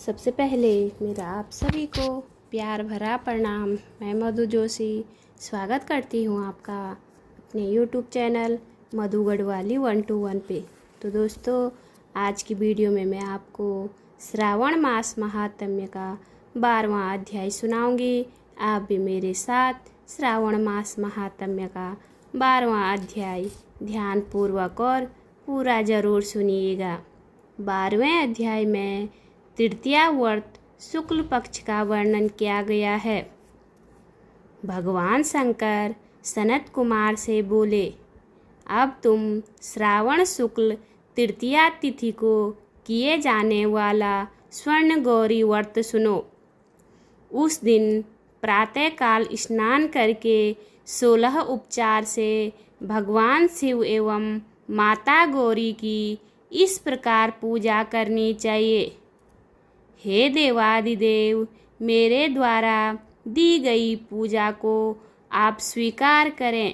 सबसे पहले मेरा आप सभी को प्यार भरा प्रणाम। मैं मधु जोशी स्वागत करती हूँ आपका अपने YouTube चैनल मधु गढ़वाली 121 पे। तो दोस्तों, आज की वीडियो में मैं आपको श्रावण मास महात्म्य का 12वां अध्याय सुनाऊंगी। आप भी मेरे साथ श्रावण मास महात्म्य का 12वां अध्याय ध्यानपूर्वक और पूरा ज़रूर सुनिएगा। 12वें अध्याय में तृतीया व्रत शुक्ल पक्ष का वर्णन किया गया है। भगवान शंकर सनत कुमार से बोले, अब तुम श्रावण शुक्ल तृतीया तिथि को किए जाने वाला स्वर्ण गौरी व्रत सुनो। उस दिन प्रातःकाल स्नान करके 16 उपचार से भगवान शिव एवं माता गौरी की इस प्रकार पूजा करनी चाहिए। हे देवादिदेव, मेरे द्वारा दी गई पूजा को आप स्वीकार करें।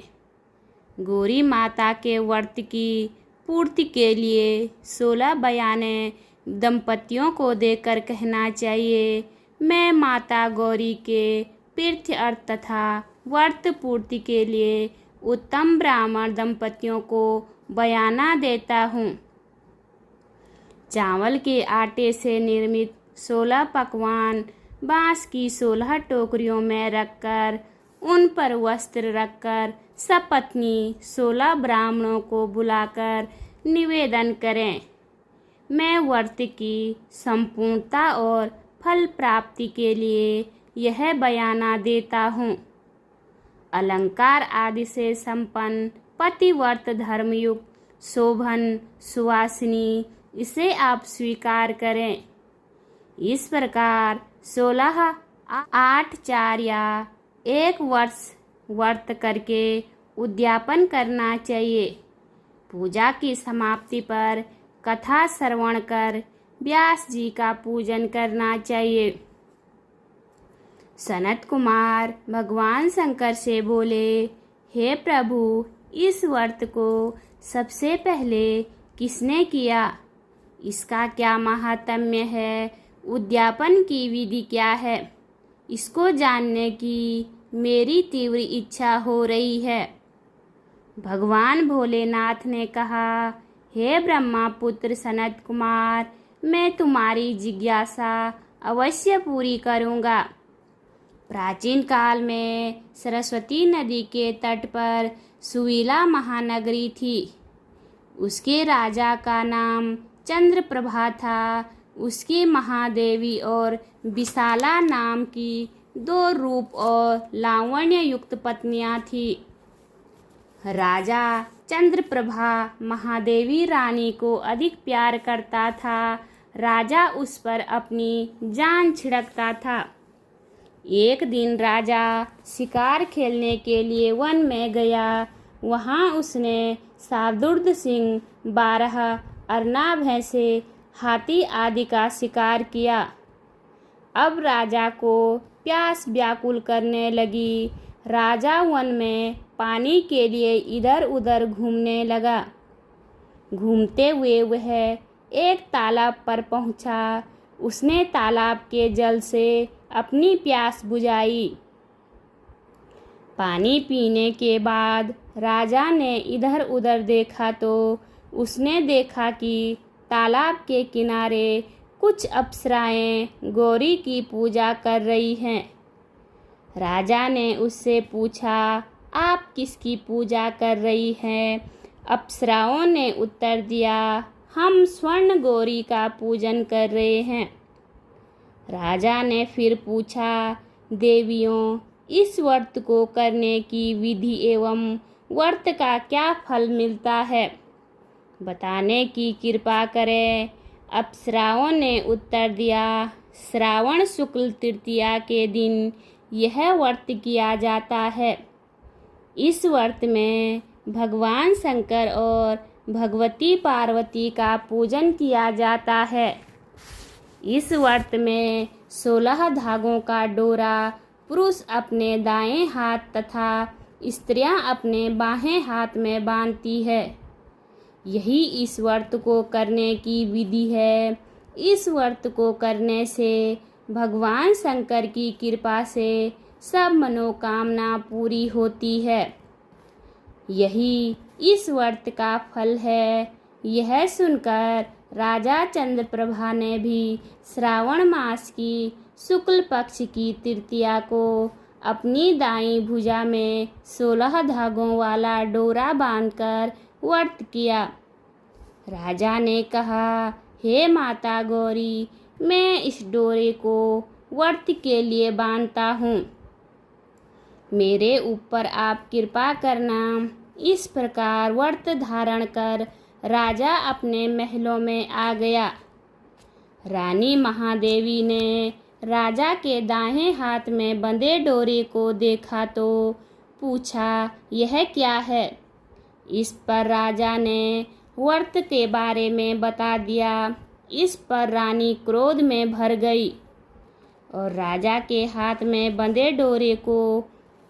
गौरी माता के व्रत की पूर्ति के लिए 16 बयाने दंपतियों को देकर कहना चाहिए, मैं माता गौरी के तीर्थ तथा व्रत पूर्ति के लिए उत्तम ब्राह्मण दंपतियों को बयाना देता हूँ। चावल के आटे से निर्मित 16 पकवान बांस की 16 टोकरियों में रखकर उन पर वस्त्र रखकर सपत्नी 16 ब्राह्मणों को बुलाकर निवेदन करें। मैं व्रत की संपूर्णता और फल प्राप्ति के लिए यह बयाना देता हूँ। अलंकार आदि से संपन्न पतिव्रत धर्मयुक्त शोभन सुवासिनी, इसे आप स्वीकार करें। इस प्रकार 16, 8, 4 या 1 वर्ष व्रत करके उद्यापन करना चाहिए। पूजा की समाप्ति पर कथा श्रवण कर व्यास जी का पूजन करना चाहिए। सनत कुमार भगवान शंकर से बोले, हे प्रभु, इस व्रत को सबसे पहले किसने किया? इसका क्या महात्म्य है? उद्यापन की विधि क्या है? इसको जानने की मेरी तीव्र इच्छा हो रही है। भगवान भोलेनाथ ने कहा, हे ब्रह्मा पुत्र सनत कुमार, मैं तुम्हारी जिज्ञासा अवश्य पूरी करूँगा। प्राचीन काल में सरस्वती नदी के तट पर सुवीला महानगरी थी। उसके राजा का नाम चंद्रप्रभा था। उसकी महादेवी और विशाला नाम की 2 रूप और लावण्य युक्त पत्नियां थी। राजा चंद्रप्रभा महादेवी रानी को अधिक प्यार करता था। राजा उस पर अपनी जान छिड़कता था। एक दिन राजा शिकार खेलने के लिए वन में गया। वहाँ उसने शार्दूल सिंह, 12 अरना भैंसे, हाथी आदि का शिकार किया। अब राजा को प्यास व्याकुल करने लगी। राजा वन में पानी के लिए इधर उधर घूमने लगा। घूमते हुए वह एक तालाब पर पहुंचा। उसने तालाब के जल से अपनी प्यास बुझाई। पानी पीने के बाद राजा ने इधर उधर देखा तो उसने देखा कि तालाब के किनारे कुछ अप्सराएं गौरी की पूजा कर रही हैं। राजा ने उससे पूछा, आप किसकी पूजा कर रही हैं? अप्सराओं ने उत्तर दिया, हम स्वर्ण गौरी का पूजन कर रहे हैं। राजा ने फिर पूछा, देवियों, इस व्रत को करने की विधि एवं व्रत का क्या फल मिलता है? बताने की कृपा करें। अप्सराओं ने उत्तर दिया, श्रावण शुक्ल तृतीया के दिन यह व्रत किया जाता है। इस व्रत में भगवान शंकर और भगवती पार्वती का पूजन किया जाता है। इस व्रत में 16 धागों का डोरा पुरुष अपने दाएं हाथ तथा स्त्रियां अपने बाएं हाथ में बांधती है। यही इस व्रत को करने की विधि है। इस व्रत को करने से भगवान शंकर की कृपा से सब मनोकामना पूरी होती है। यही इस व्रत का फल है। यह सुनकर राजा चंद्रप्रभा ने भी श्रावण मास की शुक्ल पक्ष की तृतीया को अपनी दाईं भुजा में 16 धागों वाला डोरा बांधकर व्रत किया। राजा ने कहा, हे माता गौरी, मैं इस डोरे को व्रत के लिए बांधता हूँ, मेरे ऊपर आप कृपा करना। इस प्रकार व्रत धारण कर राजा अपने महलों में आ गया। रानी महादेवी ने राजा के दाहिने हाथ में बंधे डोरे को देखा तो पूछा, यह क्या है? इस पर राजा ने व्रत के बारे में बता दिया। इस पर रानी क्रोध में भर गई और राजा के हाथ में बंधे डोरे को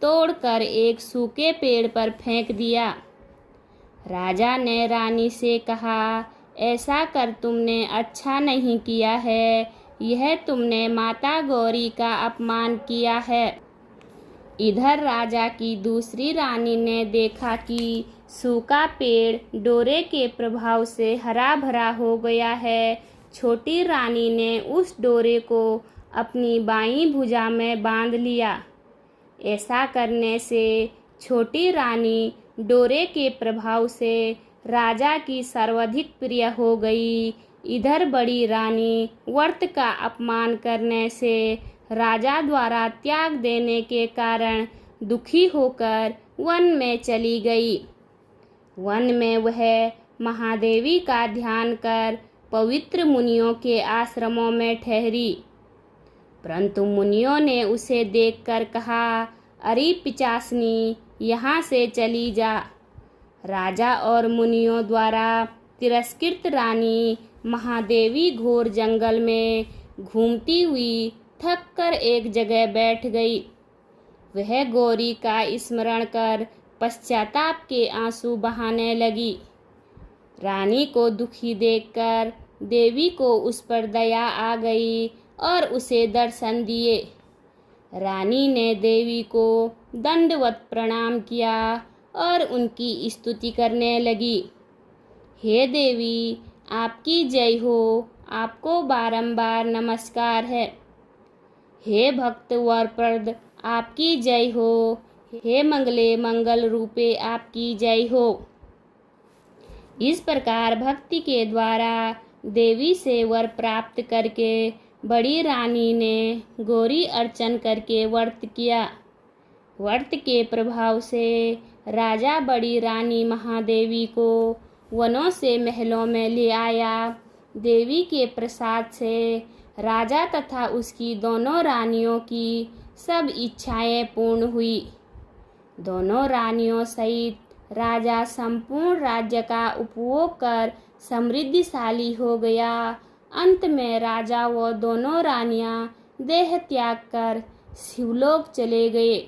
तोड़कर एक सूखे पेड़ पर फेंक दिया। राजा ने रानी से कहा, ऐसा कर तुमने अच्छा नहीं किया है, यह तुमने माता गौरी का अपमान किया है। इधर राजा की दूसरी रानी ने देखा कि सूखा पेड़ डोरे के प्रभाव से हरा भरा हो गया है। छोटी रानी ने उस डोरे को अपनी बाईं भुजा में बांध लिया। ऐसा करने से छोटी रानी डोरे के प्रभाव से राजा की सर्वाधिक प्रिय हो गई। इधर बड़ी रानी व्रत का अपमान करने से राजा द्वारा त्याग देने के कारण दुखी होकर वन में चली गई। वन में वह महादेवी का ध्यान कर पवित्र मुनियों के आश्रमों में ठहरी। परंतु मुनियों ने उसे देखकर कहा, अरे पिचासनी, यहाँ से चली जा। राजा और मुनियों द्वारा तिरस्कृत रानी महादेवी घोर जंगल में घूमती हुई थक कर एक जगह बैठ गई। वह गौरी का स्मरण कर पश्चाताप के आंसू बहाने लगी। रानी को दुखी देखकर देवी को उस पर दया आ गई और उसे दर्शन दिए। रानी ने देवी को दंडवत प्रणाम किया और उनकी स्तुति करने लगी। हे देवी, आपकी जय हो, आपको बारंबार नमस्कार है। हे भक्त वरप्रद, आपकी जय हो। हे मंगले मंगल रूपे, आपकी जय हो। इस प्रकार भक्ति के द्वारा देवी से वर प्राप्त करके बड़ी रानी ने गौरी अर्चन करके व्रत किया। व्रत के प्रभाव से राजा बड़ी रानी महादेवी को वनों से महलों में ले आया। देवी के प्रसाद से राजा तथा उसकी दोनों रानियों की सब इच्छाएं पूर्ण हुई। दोनों रानियों सहित राजा संपूर्ण राज्य का उपभोग कर समृद्धिशाली हो गया। अंत में राजा व दोनों रानियां देह त्याग कर शिवलोक चले गए।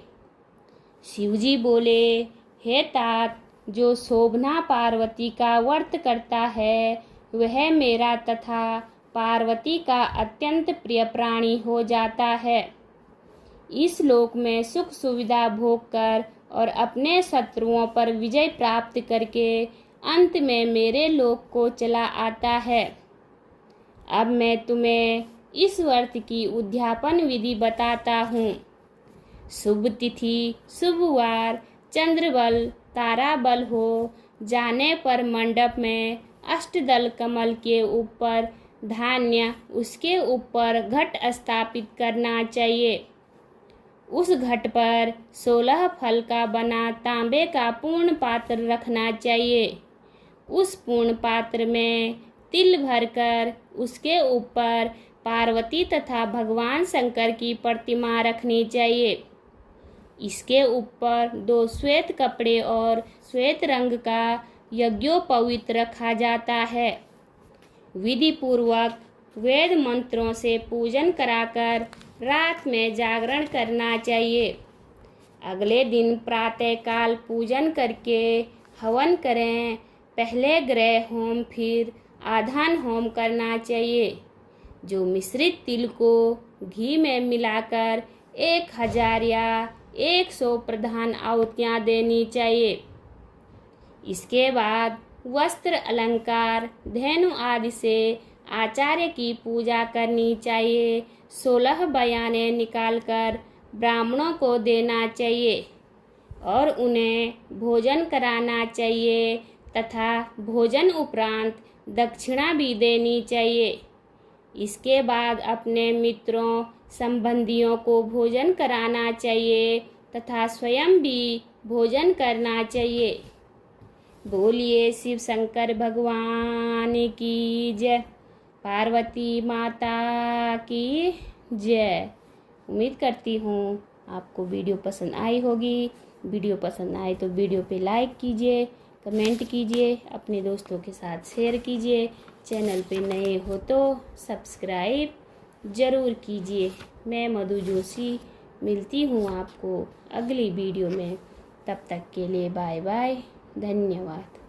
शिवजी बोले, हे तात, जो शोभना पार्वती का व्रत करता है वह मेरा तथा पार्वती का अत्यंत प्रिय प्राणी हो जाता है। इस लोक में सुख सुविधा भोग कर और अपने शत्रुओं पर विजय प्राप्त करके अंत में मेरे लोक को चला आता है। अब मैं तुम्हें इस व्रत की उद्यापन विधि बताता हूँ। शुभ तिथि, शुभ वार, चंद्रबल, ताराबल हो जाने पर मंडप में अष्टदल कमल के ऊपर धान्य, उसके ऊपर घट स्थापित करना चाहिए। उस घट पर 16 फल का बना तांबे का पूर्ण पात्र रखना चाहिए। उस पूर्ण पात्र में तिल भरकर उसके ऊपर पार्वती तथा भगवान शंकर की प्रतिमा रखनी चाहिए। इसके ऊपर 2 श्वेत कपड़े और श्वेत रंग का यज्ञोपवीत रखा जाता है। विधि पूर्वक वेद मंत्रों से पूजन कराकर रात में जागरण करना चाहिए। अगले दिन प्रातःकाल पूजन करके हवन करें। पहले ग्रह होम फिर आधान होम करना चाहिए। जो मिश्रित तिल को घी में मिलाकर 1000 या 100 प्रधान आहुतियाँ देनी चाहिए। इसके बाद वस्त्र अलंकार धेनु आदि से आचार्य की पूजा करनी चाहिए। 16 बयाने निकालकर ब्राह्मणों को देना चाहिए और उन्हें भोजन कराना चाहिए तथा भोजन उपरांत दक्षिणा भी देनी चाहिए। इसके बाद अपने मित्रों संबंधियों को भोजन कराना चाहिए तथा स्वयं भी भोजन करना चाहिए। बोलिए शिव शंकर भगवान की जय, पार्वती माता की जय। उम्मीद करती हूँ आपको वीडियो पसंद आई होगी। वीडियो पसंद आए तो वीडियो पे लाइक कीजिए, कमेंट कीजिए, अपने दोस्तों के साथ शेयर कीजिए। चैनल पे नए हो तो सब्सक्राइब ज़रूर कीजिए। मैं मधु जोशी मिलती हूँ आपको अगली वीडियो में। तब तक के लिए बाय बाय, धन्यवाद।